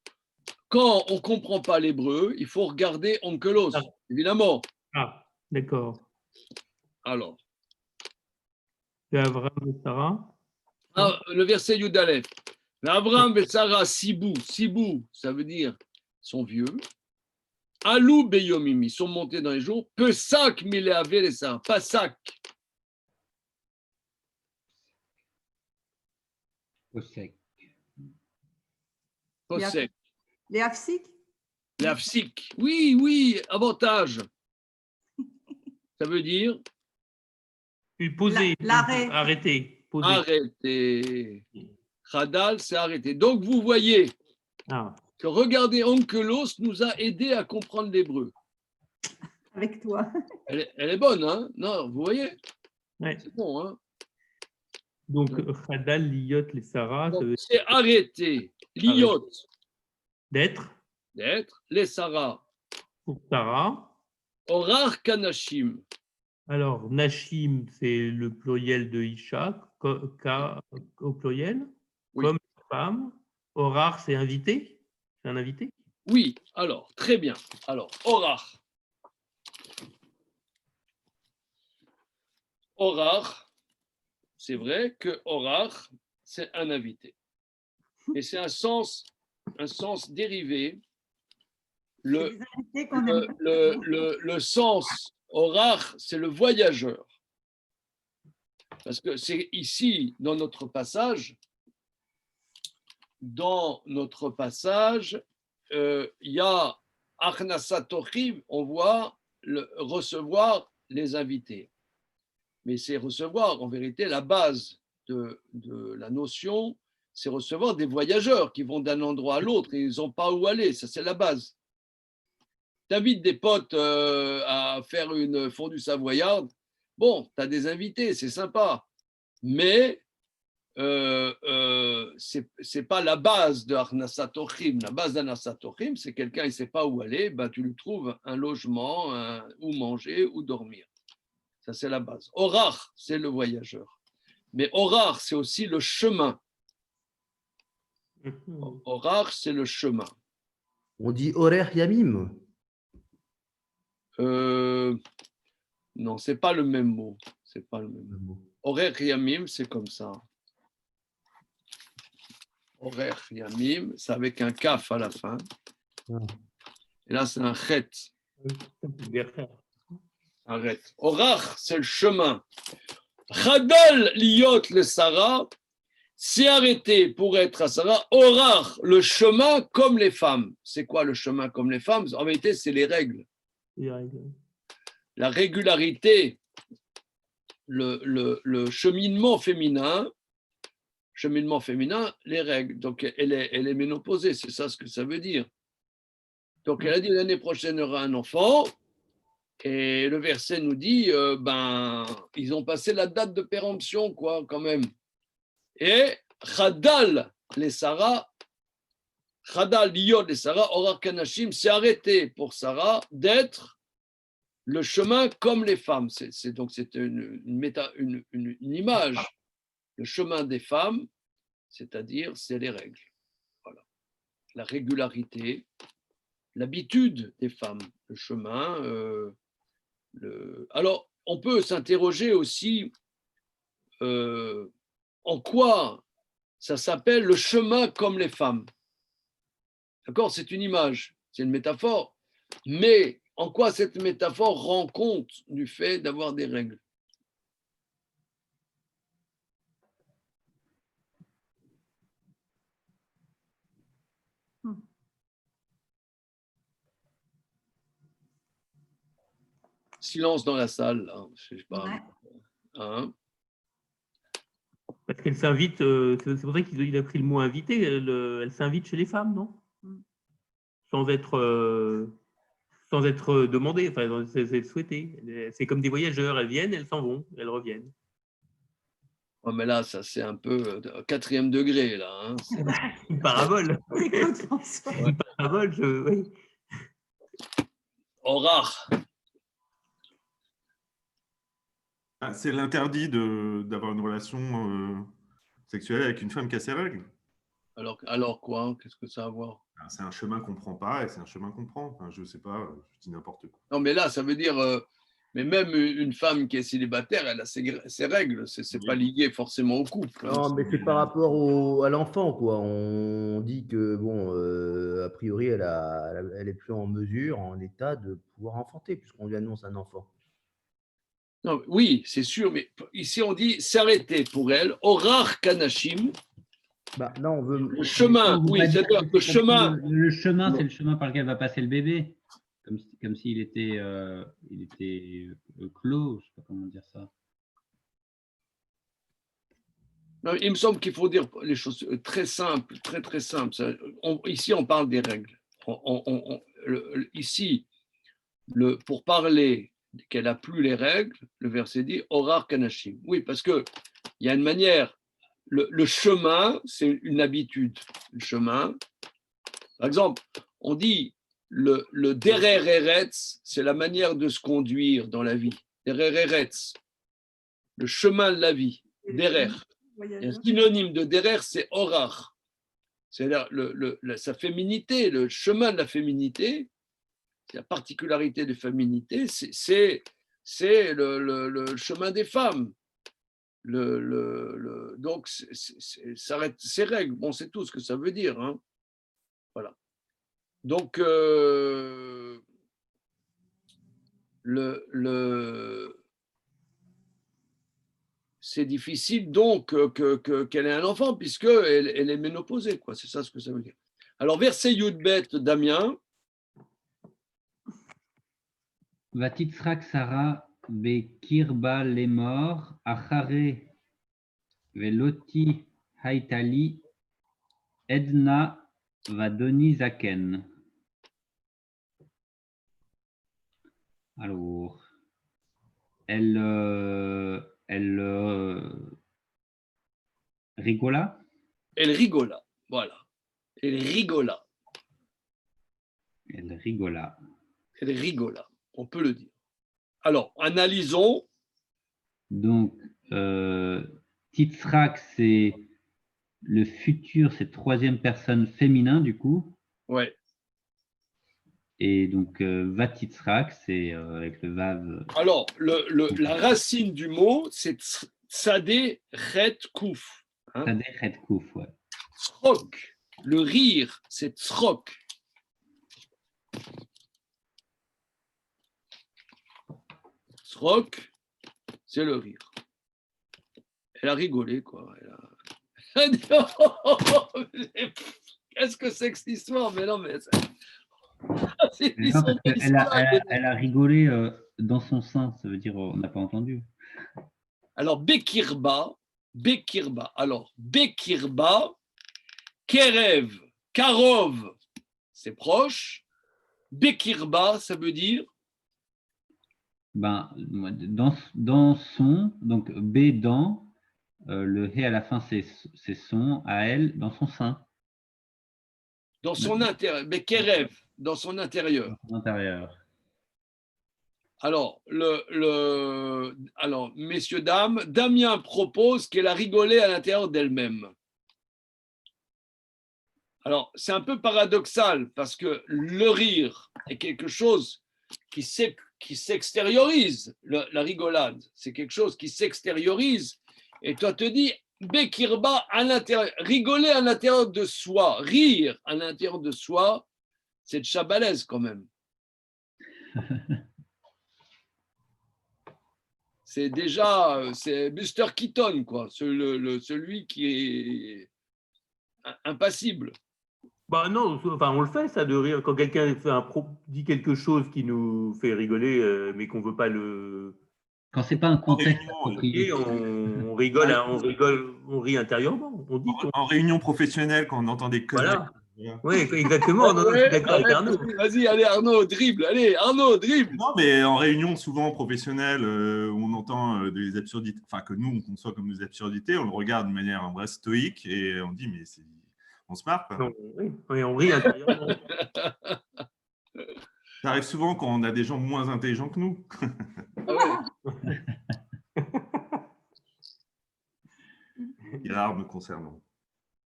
on ne comprend pas l'hébreu, il faut regarder Onkelos, évidemment. Ah, d'accord. Alors. Et Abraham et Sarah. Le verset Yudalef. Abraham et Sarah, Sibou, ça veut dire sont vieux. Alou beyomim, ils sont montés dans les jours. Pesak mileave les Sarah, Pasak. Posek. Posek. Les Hafsik? Les Hafsik. Oui, avantage. Ça veut dire Poser. L'arrêt. Arrêter. Poser. arrêter. Khadal, c'est arrêter. Donc, vous voyez que regarder Onkelos nous a aidé à comprendre l'hébreu. Avec toi. Elle est bonne, hein? Non, vous voyez? Ouais. C'est bon, hein? Donc, Khadal, Liyot, les Sarah. C'est arrêter. Liyot. D'être. Les Sarah. Pour Sarah. Orar Kanashim. Alors, Nashim, c'est le pluriel de Isha, au pluriel, oui. Comme femme. Orar, c'est invité. C'est un invité? Oui, alors, très bien. Alors, Orar. Orar, c'est vrai que Orar, c'est un invité. Et c'est un sens dérivé. Le sens Orar, c'est le voyageur. Parce que c'est ici, dans notre passage, il y a Achnasat Tochiv, on voit recevoir les invités. mais c'est recevoir, en vérité, la base de la notion, c'est recevoir des voyageurs qui vont d'un endroit à l'autre et ils n'ont pas où aller, ça c'est la base. Tu invites des potes à faire une fondue savoyarde, bon, tu as des invités, c'est sympa, mais c'est pas la base de Arnasat Ochim. La base d'Arnasat Ochim, c'est quelqu'un, il ne sait pas où aller, ben, tu lui trouves un logement, où manger, où dormir. Ça, c'est la base. Orar, c'est le voyageur. Mais Orar, c'est aussi le chemin. Orar, c'est le chemin. On dit horaire yamim. Non, c'est pas le même mot. C'est pas le même mot. Horaire yamim, c'est comme ça. Horaire yamim, c'est avec un kaf à la fin. Et là, c'est un chet. Arrête. Orar, c'est le chemin. Chadal liot le Sarah, c'est arrêté pour être à Sarah. Orar, le chemin comme les femmes. C'est quoi le chemin comme les femmes? En vérité, c'est les règles. La régularité, le cheminement féminin, les règles. Donc, elle est ménopausée, c'est ça ce que ça veut dire. Donc, elle a dit l'année prochaine, il y aura un enfant. Et le verset nous dit, ils ont passé la date de péremption, quoi, quand même. Et Chadal, les Sarah, Chadal, Liyod, les Sarah, Orar Kanashim, c'est arrêté pour Sarah d'être le chemin comme les femmes. Donc, c'est une image. Le chemin des femmes, c'est-à-dire, c'est les règles. Voilà. La régularité, l'habitude des femmes, le chemin. Alors, on peut s'interroger aussi en quoi ça s'appelle le chemin comme les femmes. D'accord? C'est une image, c'est une métaphore, mais en quoi cette métaphore rend compte du fait d'avoir des règles? Silence dans la salle, là. Je sais pas. Ouais. Hein? Parce qu'elle s'invite, c'est pour ça qu'il a pris le mot invité, elle s'invite chez les femmes, non? Sans être demandée, enfin, c'est souhaité. C'est comme des voyageurs, elles viennent, elles s'en vont, elles reviennent. Oh, mais là, ça c'est un peu 4e degré, là. Hein. Une parabole. Écoute, François. Une parabole, oui. Orar. C'est l'interdit d'avoir une relation sexuelle avec une femme qui a ses règles. Alors quoi? Qu'est-ce que ça a à voir? C'est un chemin qu'on ne prend pas et c'est un chemin qu'on prend. Enfin, je ne sais pas, je dis n'importe quoi. Non, mais là, ça veut dire, mais même une femme qui est célibataire, elle a ses règles. C'est pas lié forcément au couple. Hein. Non, mais c'est par rapport à l'enfant, quoi. On dit que, bon, a priori, elle est plus en mesure, en état de pouvoir enfanter, puisqu'on lui annonce un enfant. Non, oui, c'est sûr, mais ici on dit s'arrêter pour elle. Orar kanashim. Bah, là, on veut. Le chemin, On oui, va dire c'est-à-dire que le chemin. Le chemin, c'est le chemin par lequel va passer le bébé, comme s'il était, clos, je ne sais pas comment dire ça. Non, il me semble qu'il faut dire les choses très simples, très très simples. Ici, on parle des règles. Ici, pour parler qu'elle n'a plus les règles, le verset dit Orar Kanashim. Oui, parce qu'il y a une manière. Le chemin, c'est une habitude. Le chemin, par exemple, on dit le derer eretz, c'est la manière de se conduire dans la vie. Derer eretz, le chemin de la vie. Derer. Et un synonyme de derer, c'est orar. C'est-à-dire sa féminité, le chemin de la féminité, la particularité de féminité, c'est le chemin des femmes. Donc, ça arrête ses règles. Bon, c'est tout ce que ça veut dire. Hein. Voilà. Donc, c'est difficile donc qu'elle ait un enfant puisqu'elle est ménopausée. Quoi. C'est ça ce que ça veut dire. Alors, verset Yudbet, Damien. Vatitzrak Sarah Bekirba lemor, achare veloti haitali, Edna vadoni zaken. Alors, elle rigola. Elle rigola. Voilà. Elle rigola. Elle rigola. Elle rigola. On peut le dire. Alors, analysons. Donc, Titzrak, c'est le futur, c'est troisième personne féminin du coup. Ouais. Et donc, Vatitzrak, c'est avec le Vav. Alors, la racine du mot, c'est Tsadé Chet Kouf. Tsadé Chet Kouf, ouais. Tsrok. Le rire, c'est tsrok. Tsrok, c'est le rire. Elle a rigolé, quoi. Qu'est-ce que c'est que cette histoire? Mais non, mais Non, parce elle a rigolé dans son sein, ça veut dire on n'a pas entendu. Alors, Bekirba. Alors, Bekirba, Kerev, Karov, c'est proche. Bekirba, ça veut dire Ben, dans son, donc B dans, le He à la fin c'est son, à elle, dans son sein. dans son intérieur. Bekerev, dans son intérieur. Dans son intérieur. Alors, alors, messieurs, dames, Damien propose qu'elle a rigolé à l'intérieur d'elle-même. Alors, c'est un peu paradoxal parce que le rire est quelque chose qui s'extériorise. La rigolade, c'est quelque chose qui s'extériorise. Et toi, te dis, Bekirba à l'intérieur, rigoler à l'intérieur de soi, rire à l'intérieur de soi, c'est de chabalaise quand même. C'est déjà, c'est Buster Keaton, quoi, celui qui est impassible. Bah non, enfin, on le fait, ça, de rire. Quand quelqu'un dit quelque chose qui nous fait rigoler, mais qu'on ne veut pas le. Quand c'est pas un contexte approprié, on rigole, on rit intérieurement. On dit en réunion professionnelle, quand on entend des conneries. Voilà. Oui, exactement. Non, je suis d'accord avec Arnaud. Vas-y, allez, Arnaud, dribble. Allez, Arnaud, dribble. Non, mais en réunion, souvent professionnelle, où on entend des absurdités, enfin, que nous, on conçoit comme des absurdités, on le regarde de manière en vrai stoïque et on dit, mais on se marre, quoi. Non, oui, on rit intérieurement. Ça arrive souvent quand on a des gens moins intelligents que nous. Ah ouais. Rare me concernant.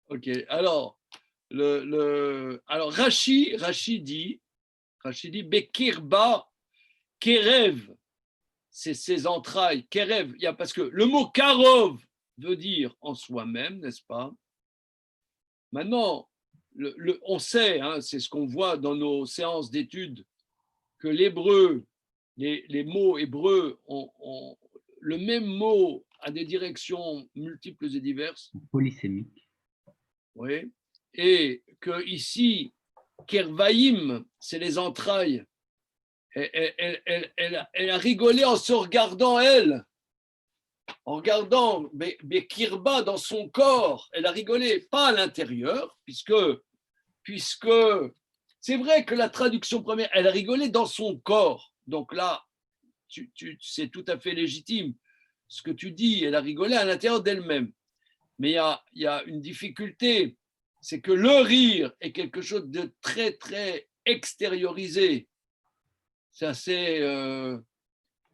Ok, alors, alors Rachid dit, Bekirba, Kerev, c'est ses entrailles, Kerev, parce que le mot Karov veut dire en soi-même, n'est-ce pas? Maintenant, on sait, hein, c'est ce qu'on voit dans nos séances d'études, que l'hébreu, les mots hébreux ont le même mot à des directions multiples et diverses. Polysémique. Oui. Et que ici, Kervaïm, c'est les entrailles. Elle a rigolé en se regardant elle. En regardant Bekirba dans son corps, elle a rigolé, pas à l'intérieur, puisque c'est vrai que la traduction première, elle a rigolé dans son corps. Donc là, c'est tout à fait légitime. Ce que tu dis, elle a rigolé à l'intérieur d'elle-même. Mais il y a une difficulté, c'est que le rire est quelque chose de très, très extériorisé. C'est assez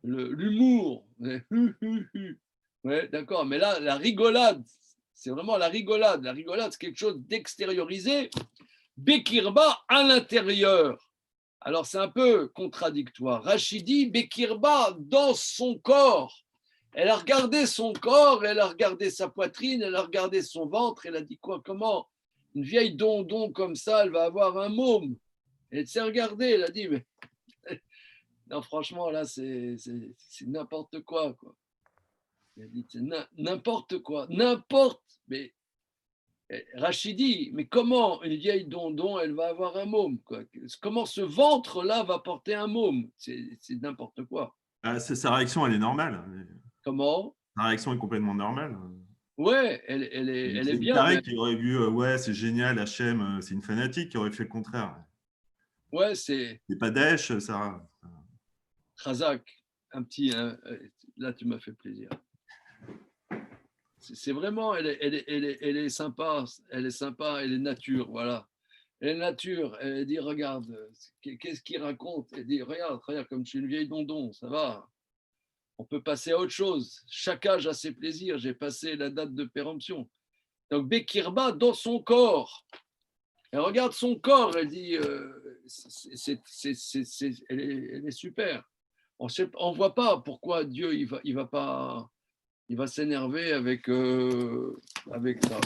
l'humour. Ouais, d'accord, mais là, la rigolade, c'est vraiment la rigolade. La rigolade, c'est quelque chose d'extériorisé. Bekirba à l'intérieur. Alors, c'est un peu contradictoire. Rachidi, Bekirba dans son corps. Elle a regardé son corps, elle a regardé sa poitrine, elle a regardé son ventre, elle a dit quoi? Comment une vieille dondon comme ça, elle va avoir un môme? Elle s'est regardée, elle a dit, mais non, franchement, là, c'est n'importe quoi, quoi. Elle a dit, c'est n'importe quoi, n'importe. Mais Rachidi, mais comment une vieille dondon, elle va avoir un môme, quoi? Comment ce ventre-là va porter un môme? C'est n'importe quoi. Sa réaction, elle est normale. Comment? Sa réaction est complètement normale. Ouais, elle est C'est bien. Tarek Mais, qui aurait vu, ouais, c'est génial, Hachem, c'est une fanatique qui aurait fait le contraire. ouais, c'est C'est pas Daesh, Sarah. Khazak, un petit. Là, tu m'as fait plaisir. C'est vraiment, elle est sympa, elle est sympa, elle est nature, voilà. Elle est nature, elle dit, regarde, qu'est-ce qu'il raconte? Elle dit, regarde, comme je suis une vieille dondon, ça va. On peut passer à autre chose. Chaque âge a ses plaisirs. J'ai passé la date de péremption. Donc, Bekirba dans son corps. Elle regarde son corps, elle dit, elle est super. On ne voit pas pourquoi Dieu il va s'énerver avec ça.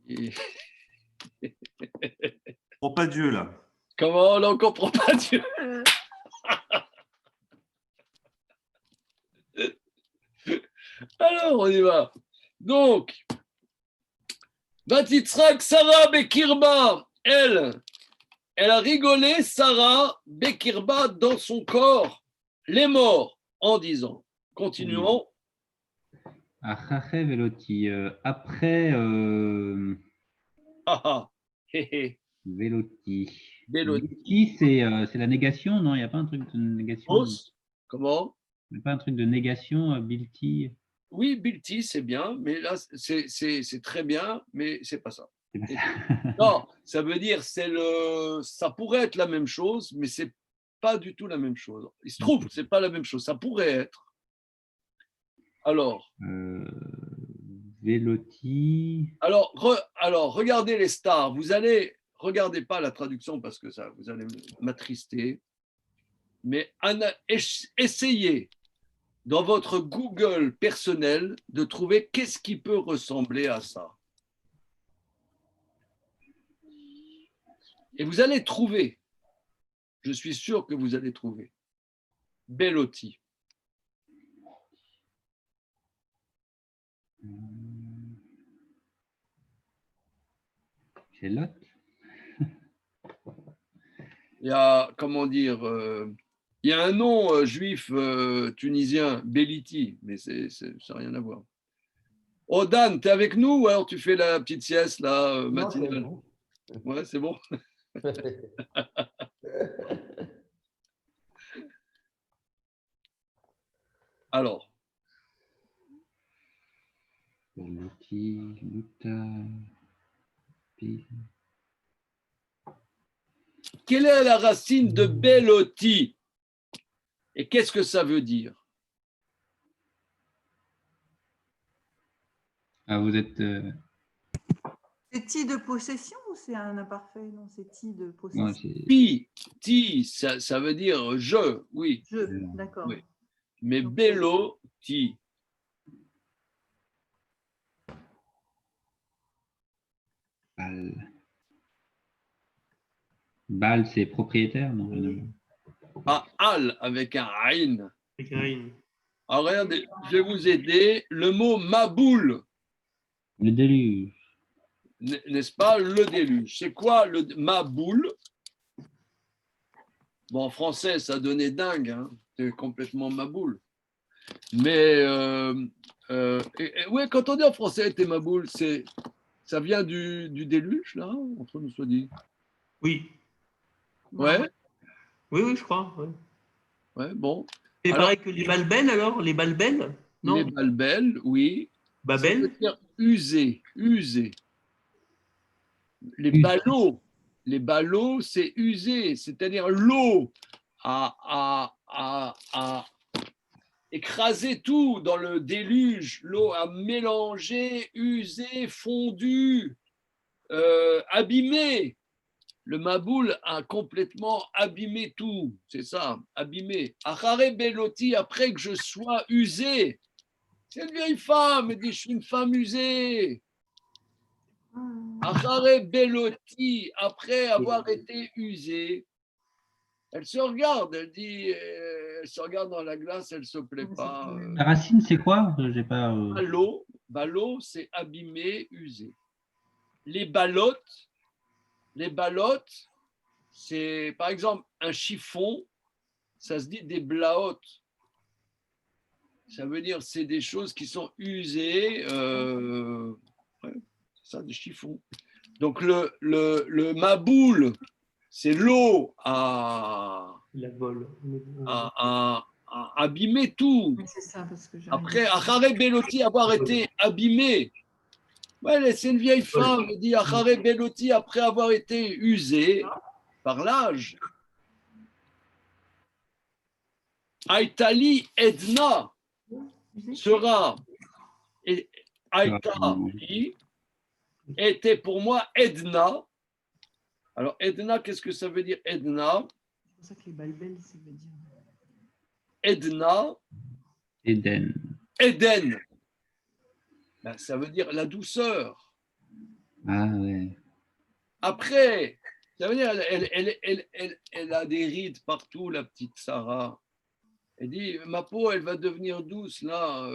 Et Pour pas Dieu, là. comment on ne comprend pas Dieu? Alors, on y va. Donc, Batitzrak Sarah Bekirba, elle a rigolé, Sarah Bekirba, dans son corps, les morts, en disant, continuons. Achache Veloti. Après Ah, ah, hé, hé, Veloti. Béloti. Bilti, c'est la négation, non? Il n'y a pas un truc de négation? Os, comment? Il n'y a pas un truc de négation, Bilti? Oui, Bilti, c'est bien, mais là, c'est très bien, mais c'est pas ça. C'est pas ça. Non, ça veut dire, ça pourrait être la même chose, mais c'est pas du tout la même chose. Il se trouve que c'est pas la même chose, ça pourrait être. Alors, Veloti. alors, regardez les stars. Regardez pas la traduction parce que ça, vous allez m'attrister. Mais essayez dans votre Google personnel de trouver qu'est-ce qui peut ressembler à ça. Et vous allez trouver. Je suis sûr que vous allez trouver. Bellotti. C'est Lot. Il y a, comment dire, il y a un nom juif tunisien, Belliti, mais ça n'a rien à voir. Oh Dan, tu es avec nous ou alors tu fais la petite sieste là, matinale? Ouais, c'est bon. Alors, Veloti, Luta. quelle est la racine de Bellotti? Et qu'est-ce que ça veut dire? Ah, vous êtes. C'est ti de possession ou c'est un imparfait? Non, c'est ti de Ouais, possession. Ti, ça veut dire je, oui. Je, d'accord. Oui. Mais Bellotti, Bal. Bal, c'est propriétaire, non? Rien à voir. Al avec un Ain. Avec un in. Alors regardez, je vais vous aider. Le mot Maboul, Le déluge. n'est-ce pas, le déluge. C'est quoi le Maboul? Bon, en français, ça donnait dingue, hein. C'est complètement Maboul. Mais ouais, quand on dit en français t'es Maboul, ça vient du déluge, là, entre nous soit dit. Oui. Ouais, Oui, je crois. Ouais. ouais, bon. C'est Alors, pareil que les balbelles alors? Les balbelles? Non. les balbelles, oui. Ça veut Babel? dire usé, usé. Usé. Les ballots, c'est usé, c'est-à-dire l'eau a écrasé tout dans le déluge. L'eau a mélangé, usé, fondu, abîmé. Le Maboul a complètement abîmé tout, c'est ça, abîmé. Achare Bellotti, après que je sois usé. C'est une vieille femme, elle dit, je suis une femme usée. Achare Bellotti, après avoir été usée, elle se regarde, elle dit, elle se regarde dans la glace, elle ne se plaît pas. La racine, c'est quoi? J'ai pas. Ballot, c'est abîmé, usé. Les ballottes, c'est par exemple un chiffon, ça se dit des blaot. Ça veut dire c'est des choses qui sont usées. Ouais, c'est ça, des chiffons. Donc le maboul, c'est l'eau à abîmer tout. Oui, c'est ça, parce que Après, Acharé Beloti, avoir été abîmé. Ouais, c'est une vieille femme, elle dit Acharé Beloti, après avoir été usée par l'âge. Aïtali Edna sera, et Aïta était pour moi Edna. Alors, Edna, qu'est-ce que ça veut dire Edna? C'est pour ça que les balbelles, ça veut dire. Edna, Eden. Eden. Ben, ça veut dire la douceur. Ah ouais. Après, ça veut dire elle a des rides partout, la petite Sarah. Elle dit, ma peau, elle va devenir douce là,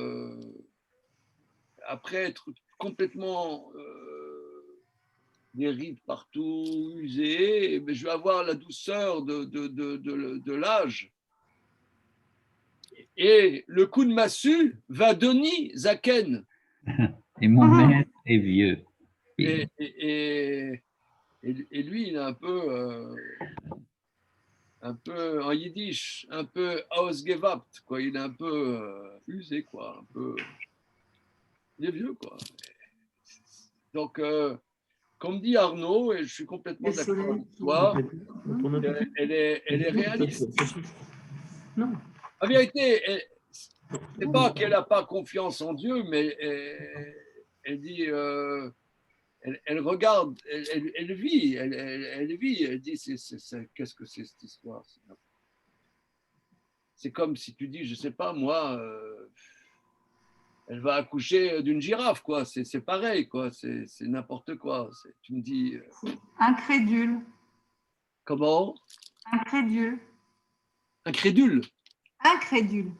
après être complètement des rides partout, usées, je vais avoir la douceur de l'âge. Et le coup de massue va donner Zaken. Et mon maître est vieux. Et lui, il est un peu en yiddish, un peu ausgewabt, quoi. Il est un peu usé, quoi. Un peu, il est vieux, quoi. Donc, comme dit Arnaud, et je suis complètement d'accord avec toi, elle est réaliste. Non. En vérité, c'est pas qu'elle n'a pas confiance en Dieu, mais elle dit, elle regarde, elle vit, elle vit, elle dit, qu'est-ce que c'est cette histoire? C'est comme si tu dis, je sais pas, moi, elle va accoucher d'une girafe, quoi. C'est pareil, quoi. C'est n'importe quoi. Tu me dis. Incrédule. Comment? Incrédule. Incrédule. Incrédule.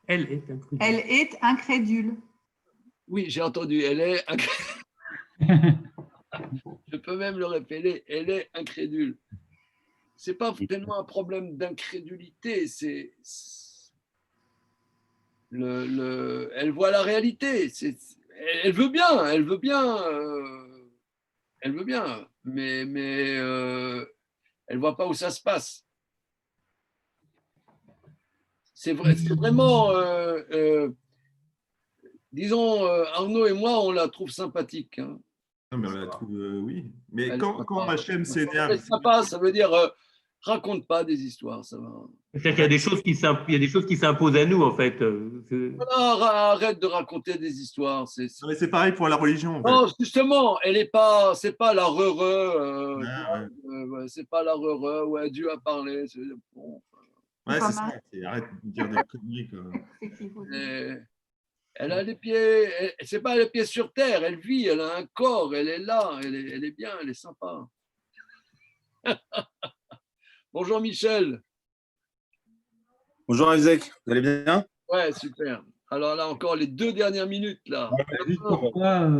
Elle est incrédule. Elle est incrédule. Oui, j'ai entendu. Elle est Je peux même le répéter. Elle est incrédule. C'est pas tellement un problème d'incrédulité. Elle voit la réalité. Elle veut bien. Elle veut bien. Elle veut bien. Mais elle voit pas où ça se passe. C'est vraiment, disons, Arnaud et moi, on la trouve sympathique. Hein. Non, mais on la trouve, oui. Mais Elle quand Hachem s'énerve, ça veut dire raconte pas des histoires, ça va. C'est-à-dire qu'il y a des choses qui s'imposent à nous, en fait. Voilà, arrête de raconter des histoires. c'est pareil pour la religion. En fait. Non, justement, c'est pas la re-re, Ah, ouais. c'est pas la re-re, ouais, Dieu a parlé. Bon, Ouais, pas c'est ça. mal. Arrête de dire des conneries. Quoi. elle a les pieds, c'est pas les pieds sur terre, elle vit, elle a un corps, elle est là, elle est bien, elle est sympa. Bonjour Michel. Bonjour Isaac, vous allez bien? Ouais, super. Alors là, encore les 2 dernières minutes, là. Pourquoi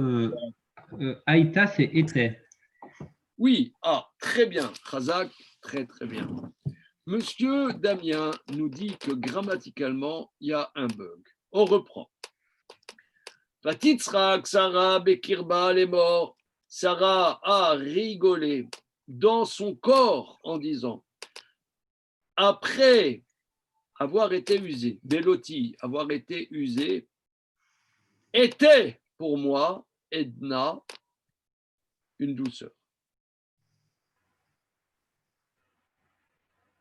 Aïta, c'est était? Oui, très bien. Khazak, très, très bien. Monsieur Damien nous dit que grammaticalement, il y a un bug. On reprend. Vatitzrak, Sarah, Bekirba, les morts. Sarah a rigolé dans son corps en disant, après avoir été usé, Beloti, avoir été usé, était pour moi, Edna, une douceur.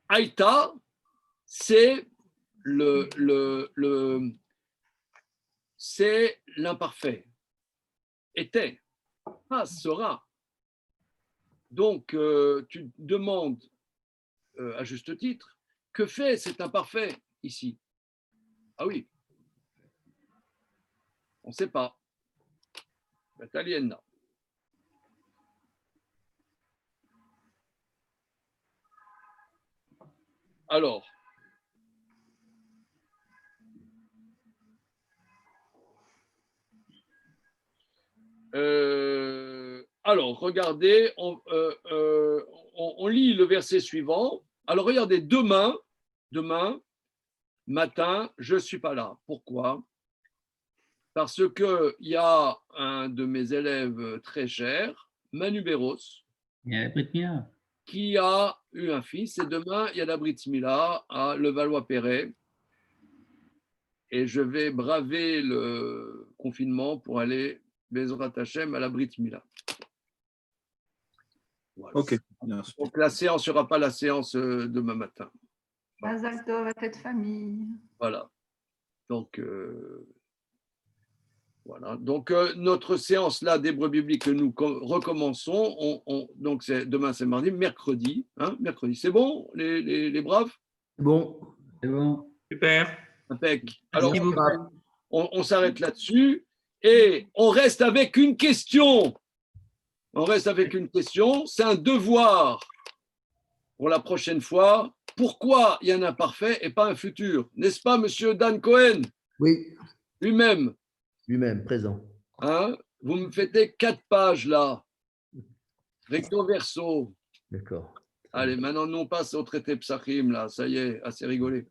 Aïta, c'est c'est l'imparfait. Était, pas sera. Donc, tu demandes à juste titre, que fait cet imparfait ici? Ah oui, on ne sait pas. Italienne. Alors, regardez, on lit le verset suivant. Alors regardez, demain matin, je ne suis pas là. Pourquoi? Parce qu'il y a un de mes élèves très chers, Manu Béros, Il y a la Brit Mila. qui a eu un fils. Et demain, il y a la Brit Mila à Levallois-Perret. Et je vais braver le confinement pour aller, Bezrat Hashem, à la Brit Mila. Voilà. Ok, bien sûr. Donc la séance ne sera pas la séance demain matin. Mazal Tov à cette famille. Voilà. Donc, voilà. Donc notre séance là d'hébreu biblique que nous recommençons, donc demain c'est mardi, mercredi. Hein, mercredi. C'est bon, les braves? Bon, C'est bon. Super. Impec. Alors, Merci beaucoup. on s'arrête là-dessus et on reste avec une question. On reste avec une question. C'est un devoir pour la prochaine fois. Pourquoi il y a un imparfait et pas un futur? N'est-ce pas, monsieur Dan Cohen oui, lui-même? lui-même, présent. Hein? Vous me faites 4 pages là. Recto verso. D'accord. Allez, maintenant, nous, on passe au traité Psachim, là. Ça y est, assez rigolé.